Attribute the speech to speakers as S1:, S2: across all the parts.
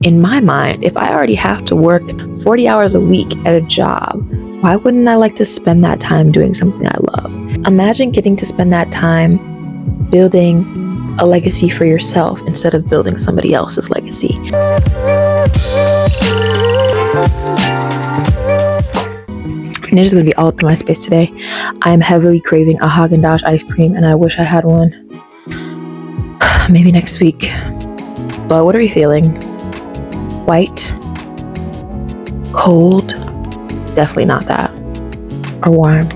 S1: in my mind, if I already have to work 40 hours a week at a job, why wouldn't I like to spend that time doing something I love? Imagine getting to spend that time building a legacy for yourself instead of building somebody else's legacy. And it's just gonna be all up in my space today. I am heavily craving a Haagen-Dazs ice cream, and I wish I had one. Maybe next week. But what are you feeling? White? Cold? Definitely not that. Or warm?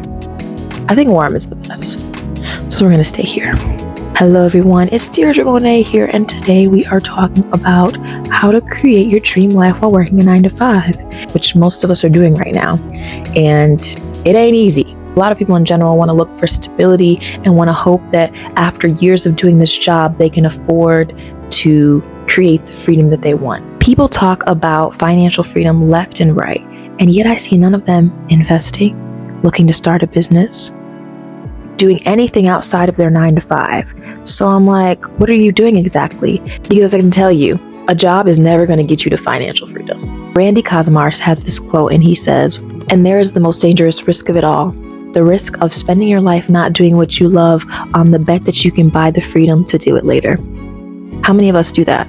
S1: I think warm is the best. So we're gonna stay here. Hello everyone, it's deirdramonet here, and today we are talking about how to create your dream life while working a 9-to-5, which most of us are doing right now. And it ain't easy. A lot of people in general want to look for stability and want to hope that after years of doing this job, they can afford to create the freedom that they want. People talk about financial freedom left and right, and yet I see none of them investing, looking to start a business, doing anything outside of their 9-to-5. So I'm like, what are you doing exactly? Because I can tell you, a job is never going to get you to financial freedom. Randy Kazmars has this quote, and he says, "And there is the most dangerous risk of it all, the risk of spending your life not doing what you love on the bet that you can buy the freedom to do it later." How many of us do that?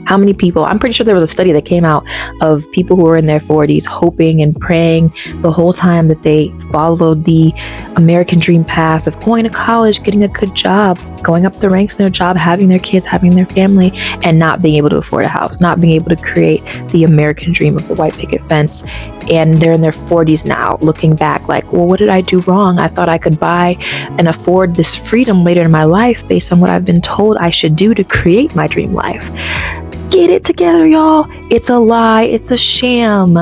S1: How many people? I'm pretty sure there was a study that came out of people who were in their 40s hoping and praying the whole time that they followed the American dream path of going to college, getting a good job, going up the ranks in their job, having their kids, having their family, and not being able to afford a house, not being able to create the American dream of the white picket fence. And they're in their 40s now, looking back like, well, what did I do wrong? I thought I could buy and afford this freedom later in my life based on what I've been told I should do to create my dream life. Get it together, y'all. It's a lie. It's a sham.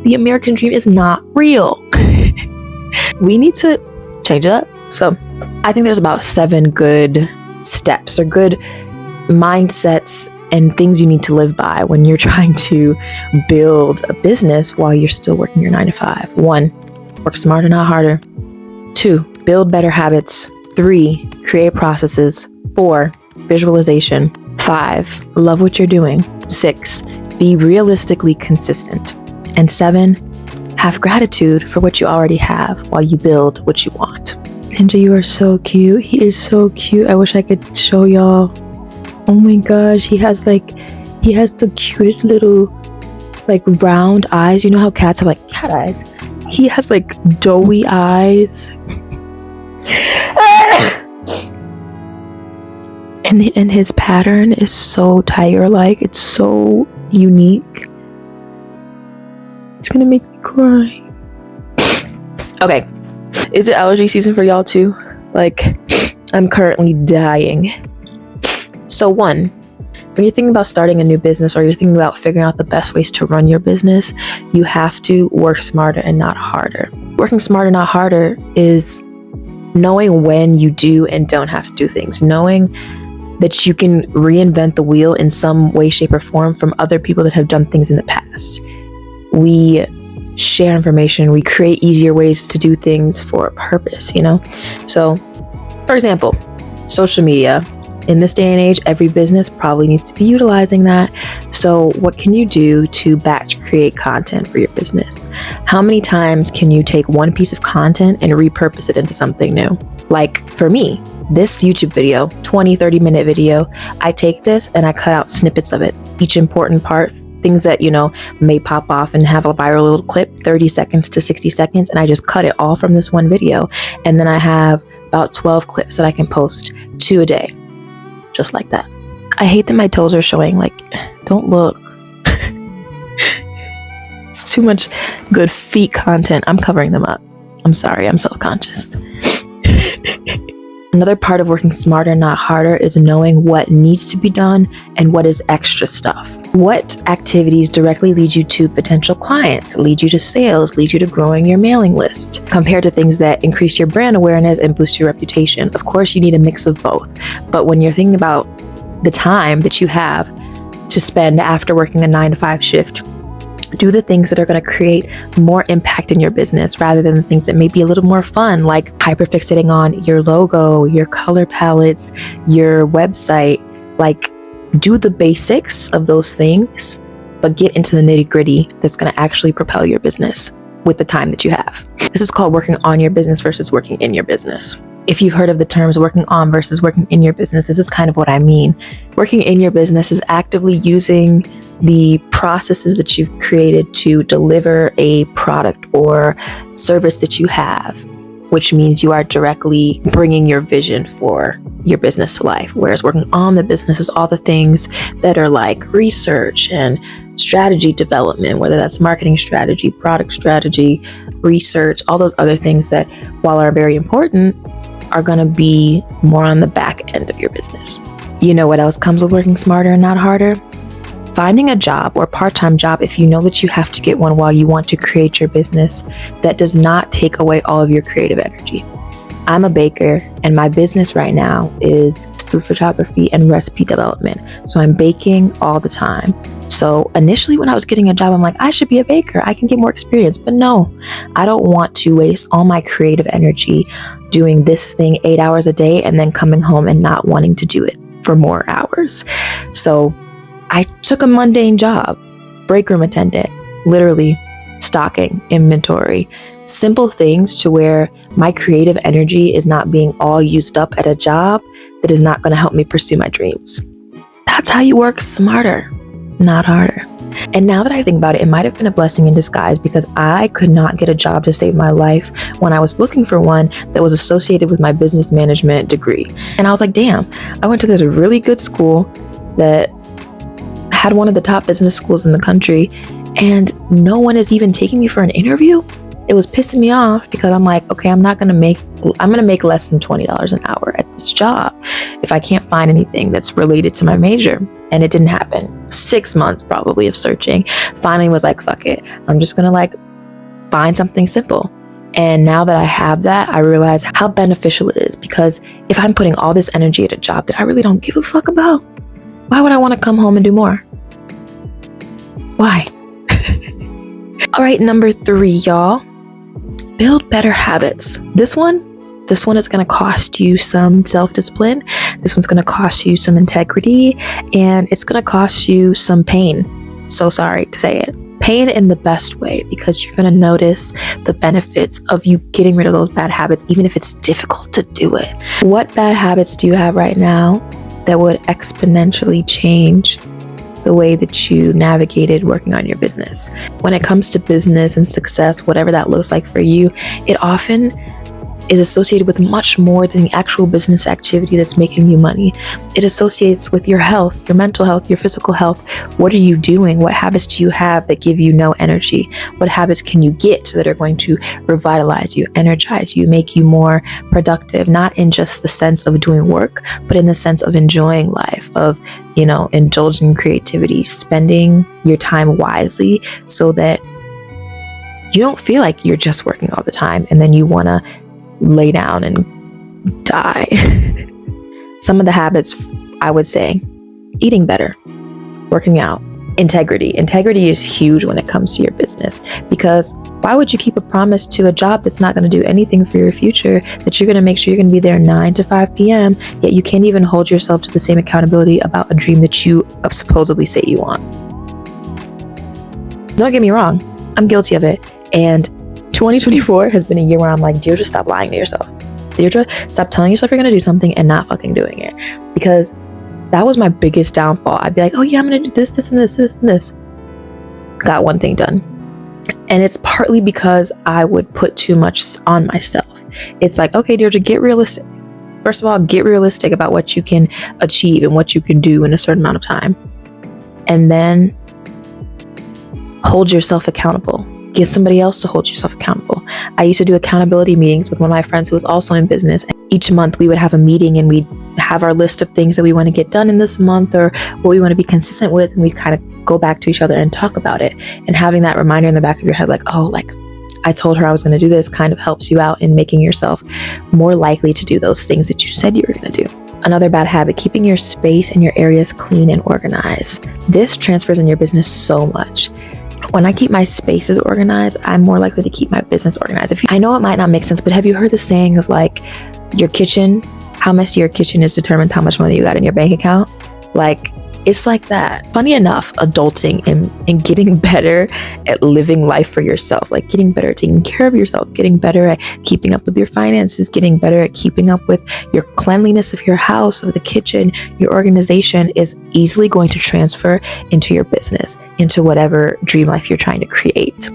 S1: The American dream is not real. We need to change it up. So I think there's about 7 good steps or good mindsets and things you need to live by when you're trying to build a business while you're still working your 9-to-5. 1, work smarter, not harder. 2, build better habits. 3, create processes. 4, visualization. 5, love what you're doing. 6, be realistically consistent. And 7, have gratitude for what you already have while you build what you want. Ninja, you are so cute. He is so cute. I wish I could show y'all. Oh my gosh, he has the cutest little round eyes. You know how cats have cat eyes? He has doughy eyes. And his pattern is so tiger-like. It's so unique. It's gonna make me cry. Okay, is it allergy season for y'all too? I'm currently dying. So 1, when you're thinking about starting a new business or you're thinking about figuring out the best ways to run your business, you have to work smarter and not harder. Working smarter, not harder is knowing when you do and don't have to do things, knowing that you can reinvent the wheel in some way, shape, or form from other people that have done things in the past. We share information, we create easier ways to do things for a purpose, So, for example, social media. In this day and age, every business probably needs to be utilizing that. So what can you do to batch create content for your business? How many times can you take one piece of content and repurpose it into something new? Like for me, this YouTube video, 20-30 minute video, I take this and I cut out snippets of it. Each important part, things that, may pop off and have a viral little clip, 30 seconds to 60 seconds. And I just cut it all from this one video. And then I have about 12 clips that I can post 2 a day. Just like that. I hate that my toes are showing. Don't look. It's too much good feet content. I'm covering them up. I'm sorry. I'm self-conscious. Another part of working smarter, not harder, is knowing what needs to be done and what is extra stuff. What activities directly lead you to potential clients, lead you to sales, lead you to growing your mailing list, compared to things that increase your brand awareness and boost your reputation. Of course, you need a mix of both. But when you're thinking about the time that you have to spend after working a 9-to-5 shift, do the things that are going to create more impact in your business rather than the things that may be a little more fun, like hyperfixating on your logo, your color palettes, your website. Do the basics of those things but get into the nitty-gritty that's going to actually propel your business with the time that you have. This is called working on your business versus working in your business. If you've heard of the terms working on versus working in your business, this is kind of what I mean. Working in your business is actively using the processes that you've created to deliver a product or service that you have, which means you are directly bringing your vision for your business to life. Whereas working on the business is all the things that are like research and strategy development, whether that's marketing strategy, product strategy, research, all those other things that, while are very important, are going to be more on the back end of your business. You know what else comes with working smarter and not harder? Finding a job or part-time job, if you know that you have to get one while you want to create your business, that does not take away all of your creative energy. I'm a baker, and my business right now is food photography and recipe development. So I'm baking all the time. So initially when I was getting a job, I'm like, I should be a baker. I can get more experience. But no, I don't want to waste all my creative energy doing this thing 8 hours a day and then coming home and not wanting to do it for more hours. So I took a mundane job, break room attendant, literally stocking, inventory, simple things to where my creative energy is not being all used up at a job that is not going to help me pursue my dreams. That's how you work smarter, not harder. And now that I think about it, it might have been a blessing in disguise, because I could not get a job to save my life when I was looking for one that was associated with my business management degree. And I was like, damn, I went to this really good school that had one of the top business schools in the country, and no one is even taking me for an interview. It was pissing me off, because I'm like, okay, I'm going to make less than $20 an hour at this job if I can't find anything that's related to my major. And it didn't happen. 6 months probably of searching. Finally was like, fuck it. I'm just going to find something simple. And now that I have that, I realize how beneficial it is, because if I'm putting all this energy at a job that I really don't give a fuck about, why would I want to come home and do more? Why? All right, number 3, y'all. Build better habits. This one is going to cost you some self-discipline. This one's going to cost you some integrity, and it's going to cost you some pain. So sorry to say it. Pain in the best way, because you're going to notice the benefits of you getting rid of those bad habits, even if it's difficult to do it. What bad habits do you have right now that would exponentially change the way that you navigated working on your business? When it comes to business and success, whatever that looks like for you, it often is associated with much more than the actual business activity that's making you money. It associates with your health, your mental health, your physical health. What are you doing? What habits do you have that give you no energy? What habits can you get that are going to revitalize you, energize you, make you more productive, not in just the sense of doing work, but in the sense of enjoying life, of, indulging in creativity, spending your time wisely so that you don't feel like you're just working all the time and then you want to lay down and die. Some of the habits, I would say, eating better, working out, integrity. Integrity is huge when it comes to your business, because why would you keep a promise to a job that's not going to do anything for your future, that you're going to make sure you're going to be there 9 to 5 p.m., yet you can't even hold yourself to the same accountability about a dream that you supposedly say you want? Don't get me wrong, I'm guilty of it. And 2024 has been a year where I'm like, Deirdre, stop lying to yourself. Deirdre, stop telling yourself you're going to do something and not fucking doing it. Because that was my biggest downfall. I'd be like, oh yeah, I'm going to do this, this, and this, this, and this. Got one thing done. And it's partly because I would put too much on myself. It's like, okay, Deirdre, get realistic. First of all, get realistic about what you can achieve and what you can do in a certain amount of time. And then hold yourself accountable. Get somebody else to hold yourself accountable. I used to do accountability meetings with one of my friends who was also in business. And each month we would have a meeting and we'd have our list of things that we want to get done in this month or what we want to be consistent with. And we kind of go back to each other and talk about it. And having that reminder in the back of your head, like, oh, like I told her I was going to do this, kind of helps you out in making yourself more likely to do those things that you said you were going to do. Another bad habit, keeping your space and your areas clean and organized. This transfers in your business so much. When I keep my spaces organized, I'm more likely to keep my business organized. I know it might not make sense, but have you heard the saying of like your kitchen, how messy your kitchen is determines how much money you got in your bank account? Like It's like that. Funny enough, adulting and getting better at living life for yourself, like getting better at taking care of yourself, getting better at keeping up with your finances, getting better at keeping up with your cleanliness of your house, of the kitchen, your organization, is easily going to transfer into your business, into whatever dream life you're trying to create.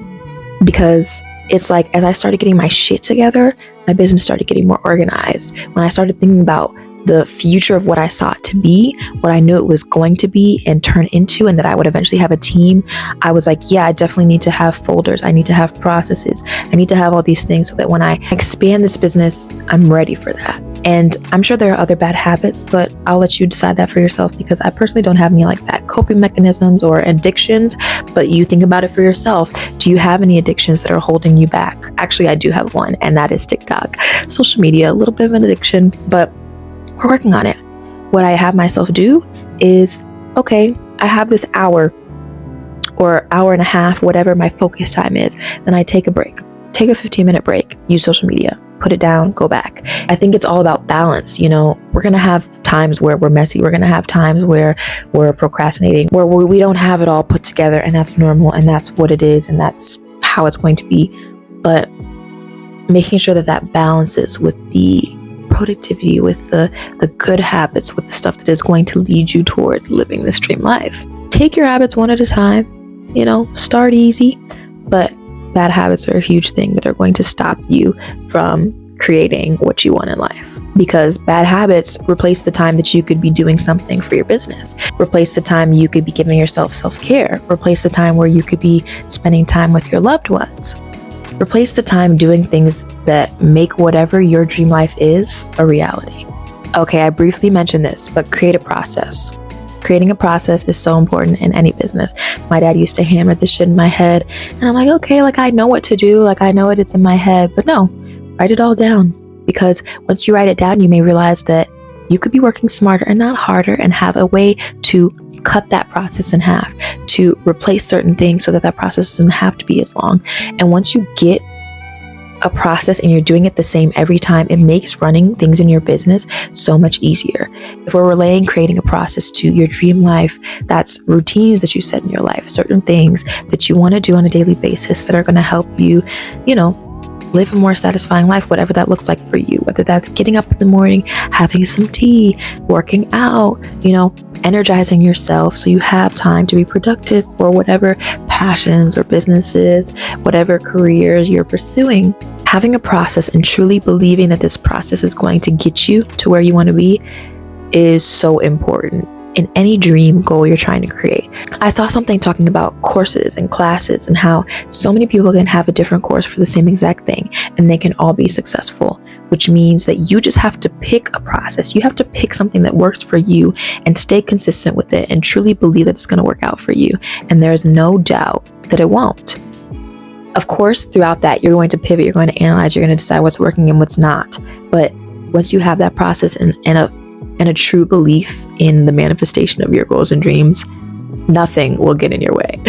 S1: Because it's like, as I started getting my shit together, my business started getting more organized. When I started thinking about the future of what I saw it to be, what I knew it was going to be and turn into, and that I would eventually have a team, I was like, yeah, I definitely need to have folders. I need to have processes. I need to have all these things so that when I expand this business, I'm ready for that. And I'm sure there are other bad habits, but I'll let you decide that for yourself, because I personally don't have any like bad coping mechanisms or addictions. But you think about it for yourself. Do you have any addictions that are holding you back? Actually, I do have one, and that is TikTok. Social media, a little bit of an addiction, but we're working on it. What I have myself do is, okay, I have this hour or hour and a half, whatever my focus time is. Then I take a break, take a 15-minute break, use social media, put it down, go back. I think it's all about balance. You know, we're going to have times where we're messy. We're going to have times where we're procrastinating, where we don't have it all put together, and that's normal, and that's what it is, and that's how it's going to be. But making sure that that balances with the productivity, with the good habits, with the stuff that is going to lead you towards living this dream life. Take your habits one at a time, you know, start easy, but bad habits are a huge thing that are going to stop you from creating what you want in life. Because bad habits replace the time that you could be doing something for your business, replace the time you could be giving yourself self-care, replace the time where you could be spending time with your loved ones. Replace the time doing things that make whatever your dream life is a reality. Okay, I briefly mentioned this, but create a process. Creating a process is so important in any business. My dad used to hammer this shit in my head, and I'm like, okay, like I know what to do, like I know it's in my head, but no, write it all down. Because once you write it down, you may realize that you could be working smarter and not harder, and have a way to cut that process in half, to replace certain things so that that process doesn't have to be as long. And once you get a process and you're doing it the same every time, it makes running things in your business so much easier. If we're relaying creating a process to your dream life, that's routines that you set in your life, certain things that you want to do on a daily basis that are going to help you, you know, live a more satisfying life, whatever that looks like for you, whether that's getting up in the morning, having some tea, working out, you know, energizing yourself so you have time to be productive for whatever passions or businesses, whatever careers you're pursuing. Having a process and truly believing that this process is going to get you to where you want to be is so important in any dream goal you're trying to create. I saw something talking about courses and classes and how so many people can have a different course for the same exact thing and they can all be successful, which means that you just have to pick a process. You have to pick something that works for you and stay consistent with it and truly believe that it's going to work out for you. And there's no doubt that it won't. Of course, throughout that, you're going to pivot, you're going to analyze, you're going to decide what's working and what's not. But once you have that process and a true belief in the manifestation of your goals and dreams, nothing will get in your way.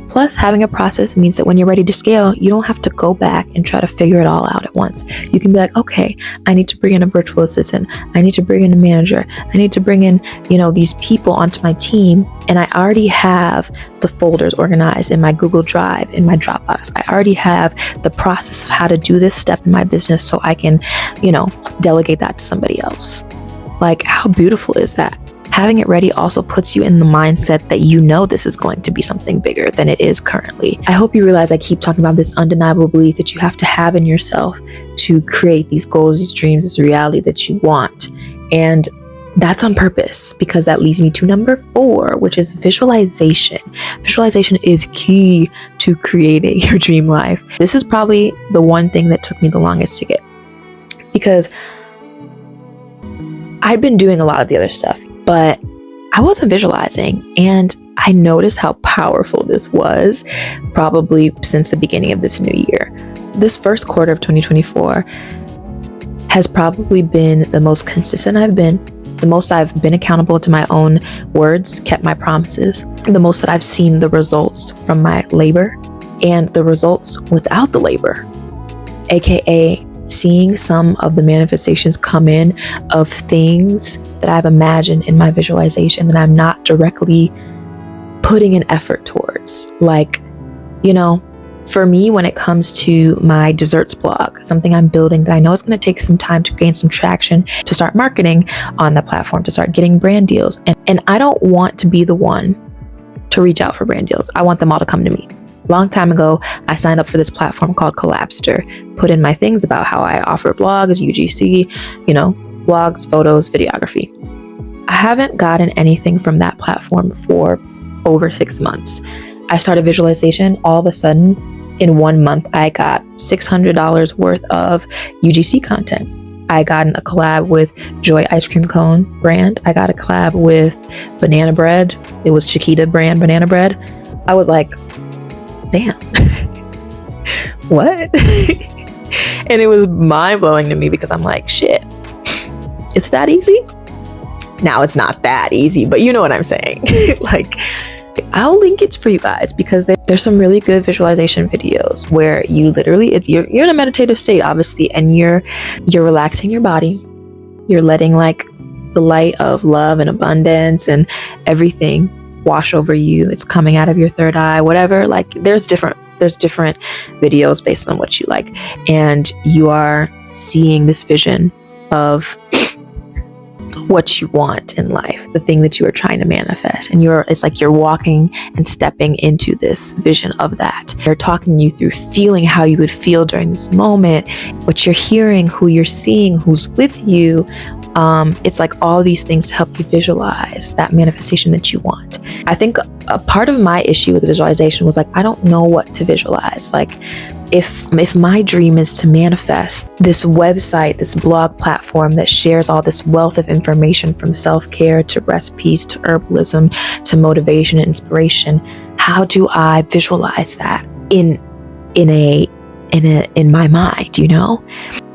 S1: Plus, having a process means that when you're ready to scale, you don't have to go back and try to figure it all out at once. You can be like, okay, I need to bring in a virtual assistant. I need to bring in a manager. I need to bring in, you know, these people onto my team. And I already have the folders organized in my Google Drive, in my Dropbox. I already have the process of how to do this step in my business so I can, you know, delegate that to somebody else. Like, how beautiful is that? Having it ready also puts you in the mindset that you know this is going to be something bigger than it is currently. I hope you realize I keep talking about this undeniable belief that you have to have in yourself to create these goals, these dreams, this reality that you want. And that's on purpose, because that leads me to number 4, which is visualization. Visualization is key to creating your dream life. This is probably the one thing that took me the longest to get, because I'd been doing a lot of the other stuff, but I wasn't visualizing, and I noticed how powerful this was probably since the beginning of this new year. This first quarter of 2024 has probably been the most consistent I've been, the most I've been accountable to my own words, kept my promises, the most that I've seen the results from my labor and the results without the labor, aka seeing some of the manifestations come in of things that I've imagined in my visualization that I'm not directly putting an effort towards. Like, you know, for me, when it comes to my desserts blog, something I'm building that I know is going to take some time to gain some traction, to start marketing on the platform, to start getting brand deals. And I don't want to be the one to reach out for brand deals. I want them all to come to me. Long time ago, I signed up for this platform called Collabster, put in my things about how I offer blogs, UGC, you know, blogs, photos, videography. I haven't gotten anything from that platform for over 6 months. I started visualization. All of a sudden, in 1 month, I got $600 worth of UGC content. I got a collab with Joy Ice Cream Cone brand. I got a collab with Banana Bread. It was Chiquita brand Banana Bread. I was like, damn, what? And it was mind-blowing to me because I'm like, shit, it's that easy? Now it's not that easy, but you know what I'm saying. Like, I'll link it for you guys because there's some really good visualization videos where you literally, you're in a meditative state, obviously, and you're relaxing your body. You're letting like the light of love and abundance and everything wash over you. It's coming out of your third eye, whatever. Like there's different videos based on what you like, and you are seeing this vision of what you want in life, the thing that you are trying to manifest. And it's like you're walking and stepping into this vision of that. They're talking you through feeling how you would feel during this moment, what you're hearing, who you're seeing, who's with you. It's like all these things to help you visualize that manifestation that you want. I think a part of my issue with visualization was like, I don't know what to visualize. Like if my dream is to manifest this website, this blog platform that shares all this wealth of information from self-care to recipes to herbalism to motivation and inspiration, how do I visualize that in my mind, you know?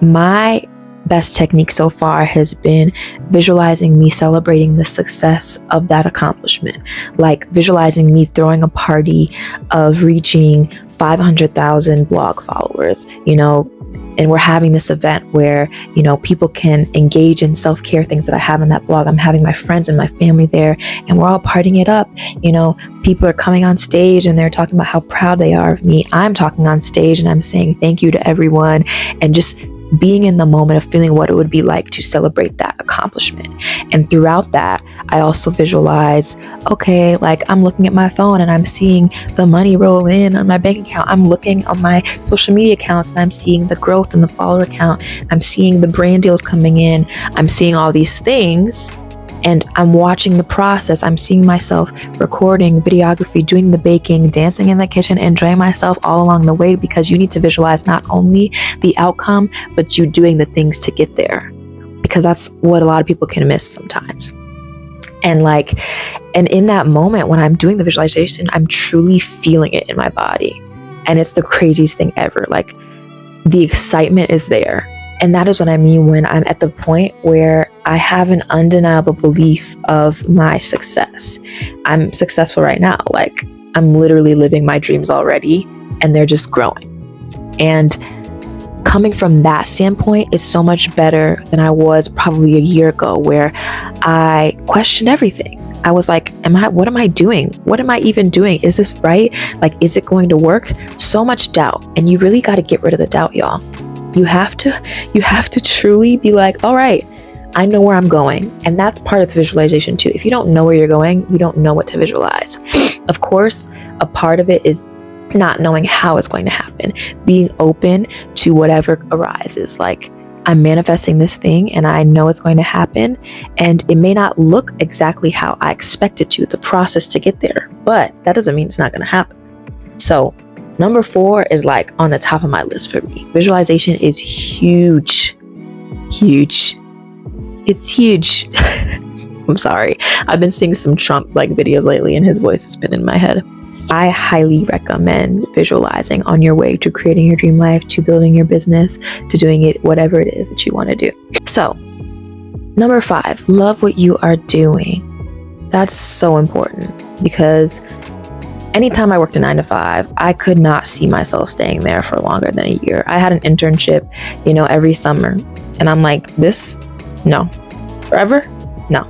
S1: My best technique so far has been visualizing me celebrating the success of that accomplishment, like visualizing me throwing a party of reaching 500,000 blog followers, you know, and we're having this event where, you know, people can engage in self-care things that I have in that blog. I'm having my friends and my family there and we're all partying it up. You know, people are coming on stage and they're talking about how proud they are of me. I'm talking on stage and I'm saying thank you to everyone, and just being in the moment of feeling what it would be like to celebrate that accomplishment. And throughout that, I also visualize, okay, like I'm looking at my phone and I'm seeing the money roll in on my bank account. I'm looking on my social media accounts and I'm seeing the growth in the follower count. I'm seeing the brand deals coming in. I'm seeing all these things and I'm watching the process. I'm seeing myself recording videography, doing the baking, dancing in the kitchen, enjoying myself all along the way, because you need to visualize not only the outcome, but you doing the things to get there, because that's what a lot of people can miss sometimes. And in that moment when I'm doing the visualization, I'm truly feeling it in my body. And it's the craziest thing ever. Like the excitement is there. And that is what I mean when I'm at the point where I have an undeniable belief of my success. I'm successful right now. Like I'm literally living my dreams already and they're just growing. And coming from that standpoint is so much better than I was probably a year ago, where I questioned everything. I was like, what am I doing? What am I even doing? Is this right? Like, is it going to work? So much doubt. And you really got to get rid of the doubt, y'all. You have to truly be like, all right, I know where I'm going. And that's part of the visualization too. If you don't know where you're going, you don't know what to visualize. Of course, a part of it is not knowing how it's going to happen, being open to whatever arises. Like, I'm manifesting this thing and I know it's going to happen, and it may not look exactly how I expect it to, the process to get there, but that doesn't mean it's not going to happen. So number 4 is like on the top of my list for me. Visualization is huge. It's huge. I'm sorry. I've been seeing some Trump videos lately and his voice has been in my head. I highly recommend visualizing on your way to creating your dream life, to building your business, to doing it, whatever it is that you want to do. So, number 5, love what you are doing. That's so important, because Anytime I worked a 9 to 5, I could not see myself staying there for longer than a year. I had an internship, every summer. And I'm like, no. Forever? No.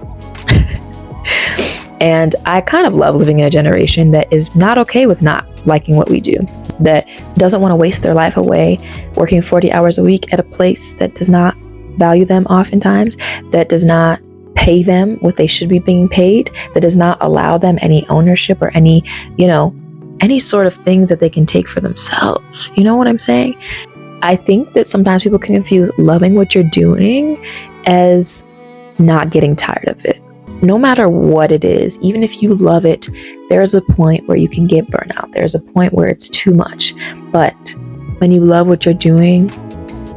S1: And I kind of love living in a generation that is not okay with not liking what we do, that doesn't want to waste their life away working 40 hours a week at a place that does not value them oftentimes, that does not pay them what they should be being paid, that does not allow them any ownership or any sort of things that they can take for themselves. You know what I'm saying? I think that sometimes people can confuse loving what you're doing as not getting tired of it. No matter what it is, even if you love it, there's a point where you can get burnout. There's a point where it's too much. But when you love what you're doing,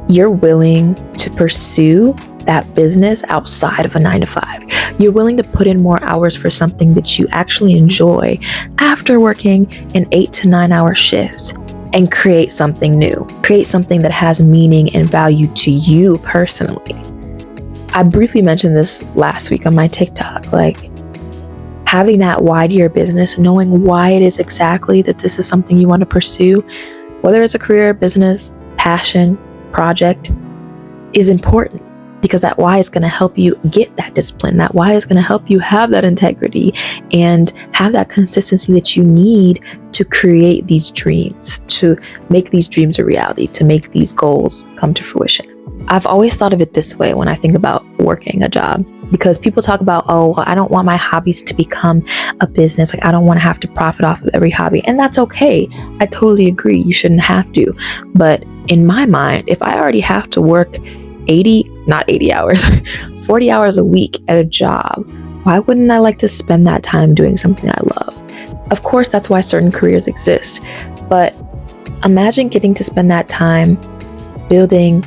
S1: you're willing to pursue that business outside of a 9 to 5. You're willing to put in more hours for something that you actually enjoy after working an 8 to 9 hour shift, and create something new. Create something that has meaning and value to you personally. I briefly mentioned this last week on my TikTok, like having that why to your business, knowing why it is exactly that this is something you want to pursue, whether it's a career, business, passion, project, is important, because that why is going to help you get that discipline. That why is going to help you have that integrity and have that consistency that you need to create these dreams, to make these dreams a reality, to make these goals come to fruition. I've always thought of it this way when I think about working a job, because people talk about, oh, well, I don't want my hobbies to become a business. Like, I don't want to have to profit off of every hobby. And that's okay. I totally agree. You shouldn't have to. But in my mind, if I already have to work 40 hours a week at a job, why wouldn't I like to spend that time doing something I love? Of course, that's why certain careers exist. But imagine getting to spend that time building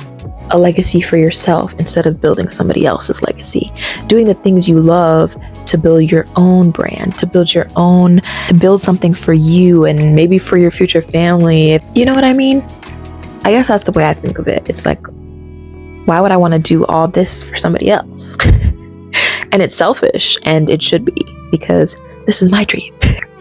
S1: a legacy for yourself instead of building somebody else's legacy, doing the things you love to build your own brand, to build something for you and maybe for your future family. You know what I mean? I guess that's the way I think of it. It's like, why would I want to do all this for somebody else? And it's selfish, and it should be, because this is my dream.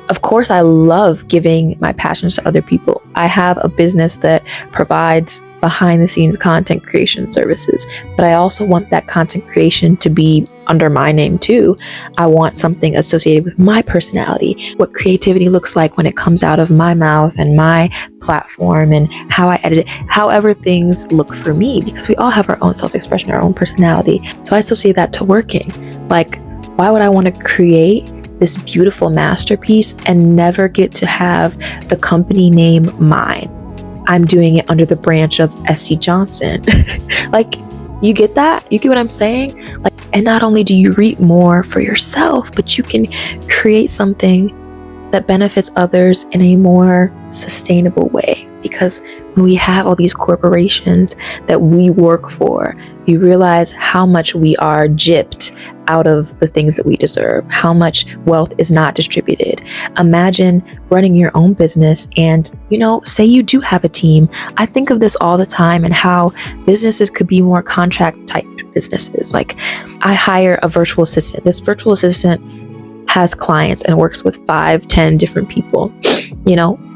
S1: Of course, I love giving my passions to other people. I have a business that provides behind the scenes content creation services, but I also want that content creation to be under my name too. I want something associated with my personality, what creativity looks like when it comes out of my mouth and my platform, and how I edit it, however things look for me, because we all have our own self-expression, our own personality. So I associate that to working. Like, why would I want to create this beautiful masterpiece and never get to have the company name mine? I'm doing it under the branch of SC Johnson. Like, you get that? You get what I'm saying? Like, and not only do you reap more for yourself, but you can create something that benefits others in a more sustainable way. Because when we have all these corporations that we work for, you realize how much we are gypped out of the things that we deserve, how much wealth is not distributed. Imagine running your own business and, say you do have a team. I think of this all the time, and how businesses could be more contract type businesses. Like, I hire a virtual assistant. This virtual assistant has clients and works with 5-10 different people.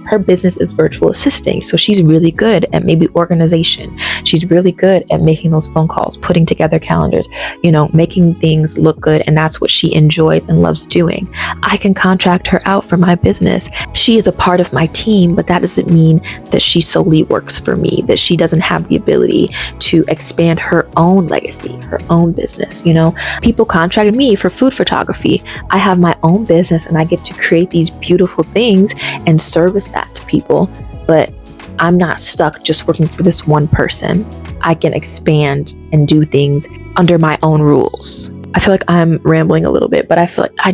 S1: Her business is virtual assisting. So she's really good at maybe organization. She's really good at making those phone calls, putting together calendars, making things look good. And that's what she enjoys and loves doing. I can contract her out for my business. She is a part of my team, but that doesn't mean that she solely works for me, that she doesn't have the ability to expand her own legacy, her own business. People contracted me for food photography. I have my own business, and I get to create these beautiful things and service that to people, but I'm not stuck just working for this one person. I can expand and do things under my own rules. I feel like I'm rambling a little bit, but I feel like I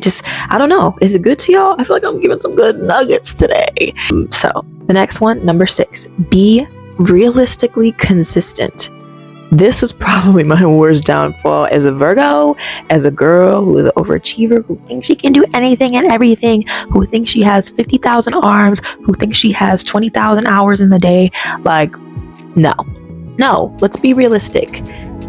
S1: don't know. Is it good to y'all? I feel like I'm giving some good nuggets today. So the next one, number 6, be realistically consistent. This is probably my worst downfall as a Virgo, as a girl who is an overachiever, who thinks she can do anything and everything, who thinks she has 50,000 arms, who thinks she has 20,000 hours in the day. Like, no, let's be realistic.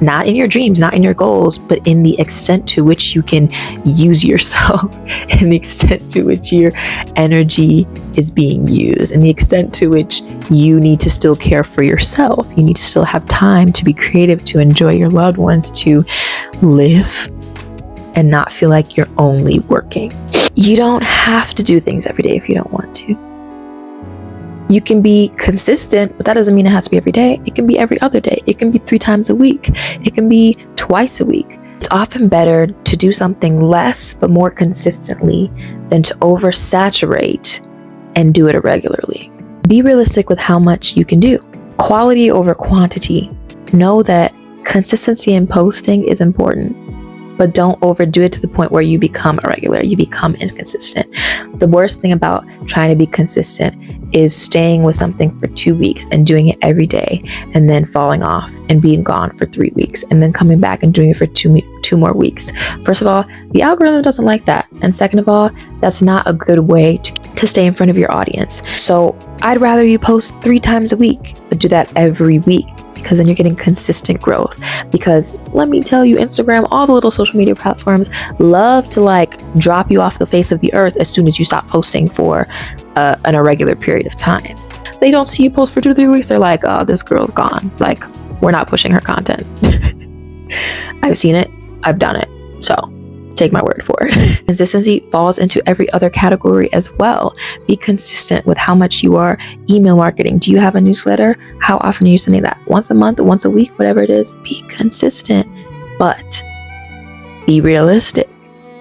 S1: not in your dreams, not in your goals, but in the extent to which you can use yourself, and the extent to which your energy is being used, and the extent to which you need to still care for yourself. You need to still have time to be creative, to enjoy your loved ones, to live and not feel like you're only working. You don't have to do things every day if you don't want to. You can be consistent, but that doesn't mean it has to be every day. It can be every other day. It can be 3 times a week. It can be twice a week. It's often better to do something less but more consistently than to oversaturate and do it irregularly. Be realistic with how much you can do. Quality over quantity. Know that consistency in posting is important, but don't overdo it to the point where you become irregular, you become inconsistent. The worst thing about trying to be consistent is staying with something for 2 weeks and doing it every day, and then falling off and being gone for 3 weeks, and then coming back and doing it for two more weeks. First of all, the algorithm doesn't like that. And second of all, that's not a good way to stay in front of your audience. So I'd rather you post 3 times a week, but do that every week, because then you're getting consistent growth. Because let me tell you, Instagram, all the little social media platforms love to like drop you off the face of the earth as soon as you stop posting for an irregular period of time. They don't see you post for 2 to 3 weeks. They're like, oh, this girl's gone. Like, we're not pushing her content. I've seen it. I've done it. So take my word for it. Consistency falls into every other category as well. Be consistent with how much you are email marketing. Do you have a newsletter? How often are you sending that? Once a month, once a week, whatever it is. Be consistent, but be realistic.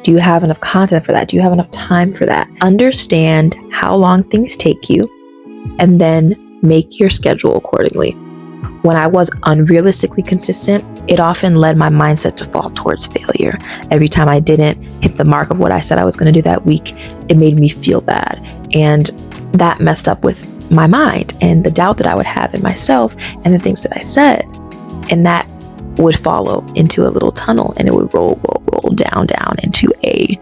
S1: Do you have enough content for that? Do you have enough time for that? Understand how long things take you, and then make your schedule accordingly. When I was unrealistically consistent, it often led my mindset to fall towards failure. Every time I didn't hit the mark of what I said I was going to do that week, it made me feel bad. And that messed up with my mind and the doubt that I would have in myself and the things that I said. And that would follow into a little tunnel, and it would roll down into a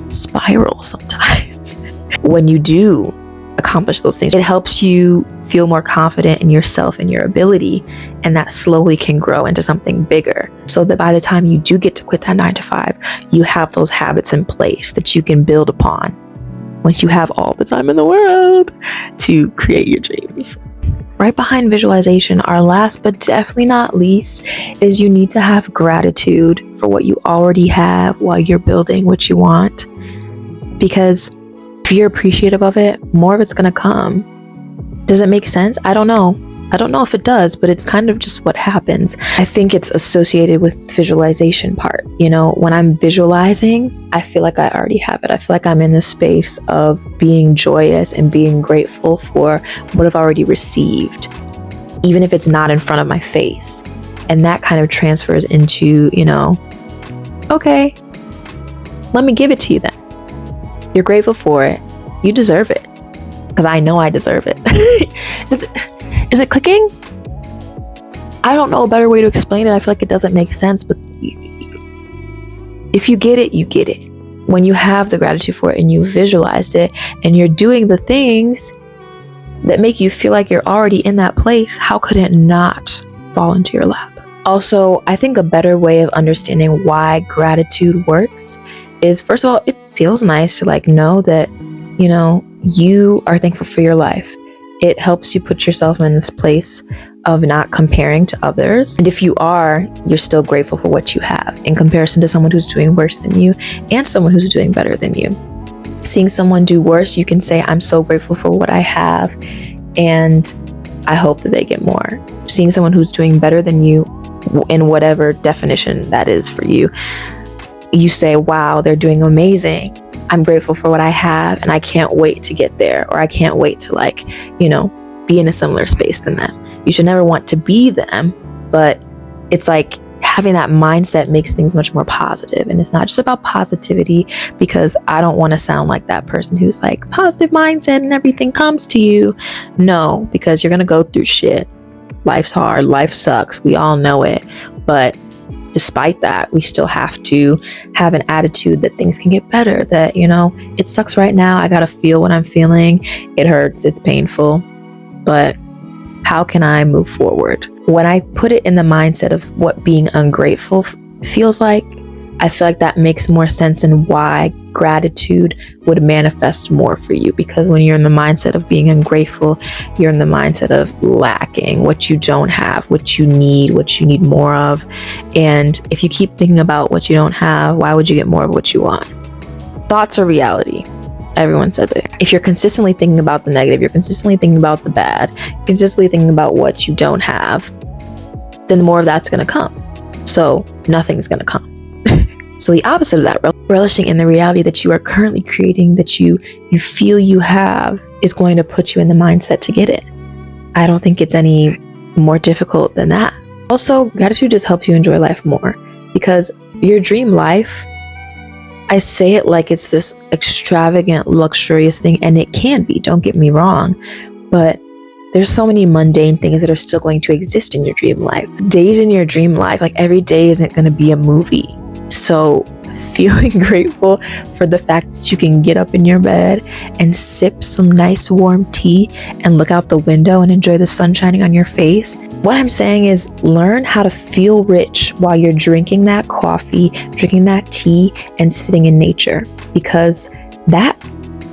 S1: spiral sometimes. When you do accomplish those things, it helps you feel more confident in yourself and your ability, and that slowly can grow into something bigger, so that by the time you do get to quit that 9 to 5, you have those habits in place that you can build upon once you have all the time in the world to create your dreams. Right behind visualization, our last but definitely not least, is you need to have gratitude for what you already have while you're building what you want. Because if you're appreciative of it, more of it's going to come. Does it make sense? I don't know. I don't know if it does, but it's kind of just what happens. I think it's associated with visualization part. You know, when I'm visualizing, I feel like I already have it. I feel like I'm in this space of being joyous and being grateful for what I've already received, even if it's not in front of my face. And that kind of transfers into, you know, okay, let me give it to you then. You're grateful for it. You deserve it. Because I know I deserve it. Is it clicking? I don't know a better way to explain it. I feel like it doesn't make sense, but if you get it, you get it. When you have the gratitude for it and you visualized it and you're doing the things that make you feel like you're already in that place, how could it not fall into your lap? Also, I think a better way of understanding why gratitude works is, first of all, it feels nice to like know that, you know, you are thankful for your life. It helps you put yourself in this place of not comparing to others. And if you are, you're still grateful for what you have in comparison to someone who's doing worse than you and someone who's doing better than you. Seeing someone do worse, you can say, I'm so grateful for what I have, and I hope that they get more. Seeing someone who's doing better than you, in whatever definition that is for you, you say, wow, they're doing amazing. I'm grateful for what I have, and I can't wait to get there, or I can't wait to, like, you know, be in a similar space than them. You should never want to be them, but it's like having that mindset makes things much more positive. And it's not just about positivity, because I don't want to sound like that person who's like positive mindset and everything comes to you. No, because you're going to go through shit. Life's hard. Life sucks. We all know it. But despite that, we still have to have an attitude that things can get better, that, you know, it sucks right now. I got to feel what I'm feeling. It hurts. It's painful. But How can I move forward? When I put it in the mindset of what being ungrateful feels like, I feel like that makes more sense and why gratitude would manifest more for you. Because when you're in the mindset of being ungrateful, you're in the mindset of lacking, what you don't have, what you need more of. And if you keep thinking about what you don't have, why would you get more of what you want? Thoughts are reality. Everyone says it. If you're consistently thinking about the negative, you're consistently thinking about the bad, consistently thinking about what you don't have, then more of that's going to come. So nothing's going to come. So the opposite of that, relishing in the reality that you are currently creating, that you feel you have, is going to put you in the mindset to get it. I don't think it's any more difficult than that. Also, gratitude just helps you enjoy life more, because your dream life, I say it like it's this extravagant, luxurious thing, and it can be, don't get me wrong, but there's so many mundane things that are still going to exist in your dream life. Days in your dream life, like every day isn't going to be a movie. So feeling grateful for the fact that you can get up in your bed and sip some nice warm tea and look out the window and enjoy the sun shining on your face. What I'm saying is, learn how to feel rich while you're drinking that coffee, drinking that tea, and sitting in nature. Because that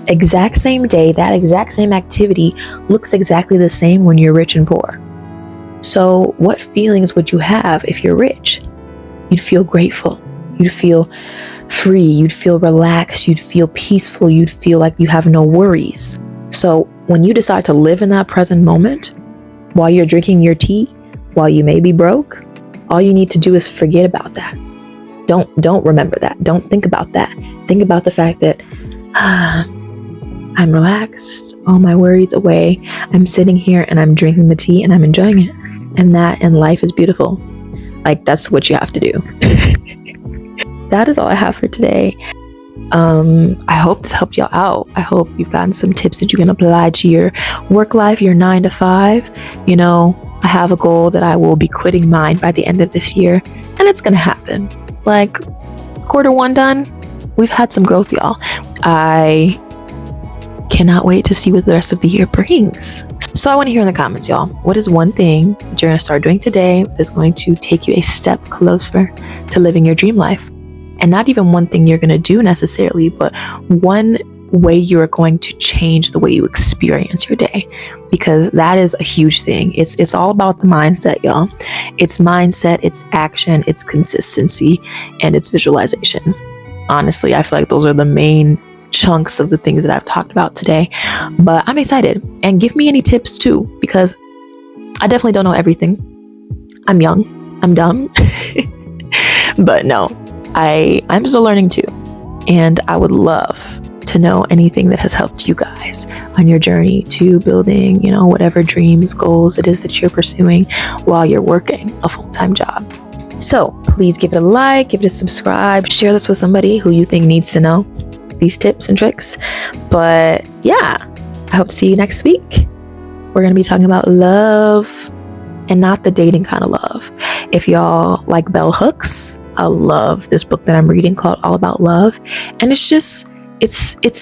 S1: exact same day, that exact same activity looks exactly the same when you're rich and poor. So what feelings would you have if you're rich? You'd feel grateful. You'd feel free. You'd feel relaxed. You'd feel peaceful. You'd feel like you have no worries. So when you decide to live in that present moment, while you're drinking your tea, while you may be broke, all you need to do is forget about that. Don't remember that. Don't think about that. Think about the fact that I'm relaxed, all my worries away. I'm sitting here and I'm drinking the tea and I'm enjoying it. And that in life is beautiful. Like, that's what you have to do. That is all I have for today. I hope this helped y'all out. I hope you've gotten some tips that you can apply to your work life, your 9 to 5. You know, I have a goal that I will be quitting mine by the end of this year, and it's gonna happen. Like, Q1 done, we've had some growth, y'all. I cannot wait to see what the rest of the year brings. So I want to hear in the comments, y'all, what is one thing that you're going to start doing today that is going to take you a step closer to living your dream life? And not even one thing you're going to do necessarily, but one way you are going to change the way you experience your day, because that is a huge thing. It's all about the mindset, y'all. It's mindset, it's action, it's consistency, and it's visualization. Honestly, I feel like those are the main chunks of the things that I've talked about today, but I'm excited. And give me any tips too, because I definitely don't know everything. I'm young, I'm dumb, but no, I'm still learning too. And I would love to know anything that has helped you guys on your journey to building, whatever dreams, goals it is that you're pursuing while you're working a full-time job. So please give it a like, give it a subscribe, share this with somebody who you think needs to know these tips and tricks. But yeah, I hope to see you next week. We're going to be talking about love, and not the dating kind of love. If y'all like bell hooks, I love this book that I'm reading called All About Love. And it's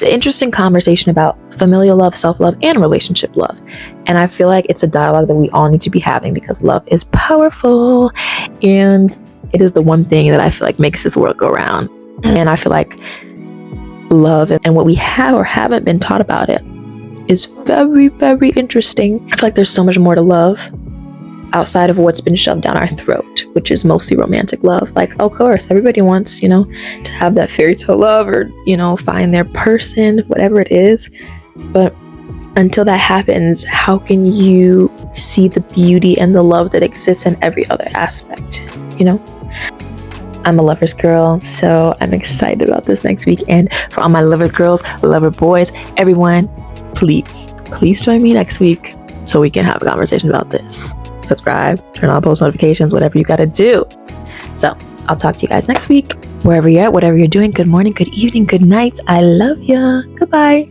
S1: an interesting conversation about familial love, self-love, and relationship love. And I feel like it's a dialogue that we all need to be having, because love is powerful, and it is the one thing that I feel like makes this world go round. And I feel like love and what we have or haven't been taught about it is very, very interesting. I feel like there's so much more to love outside of what's been shoved down our throat, which is mostly romantic love. Like, of course, everybody wants, to have that fairy tale love, or, find their person, whatever it is. But until that happens, how can you see the beauty and the love that exists in every other aspect, I'm a lover's girl, so I'm excited about this next week. And for all my lover girls, lover boys, everyone, please join me next week so we can have a conversation about this. Subscribe, turn on post notifications, whatever you gotta do. So I'll talk to you guys next week. Wherever you're at, whatever you're doing, good morning, good evening, good night. I love ya. Goodbye.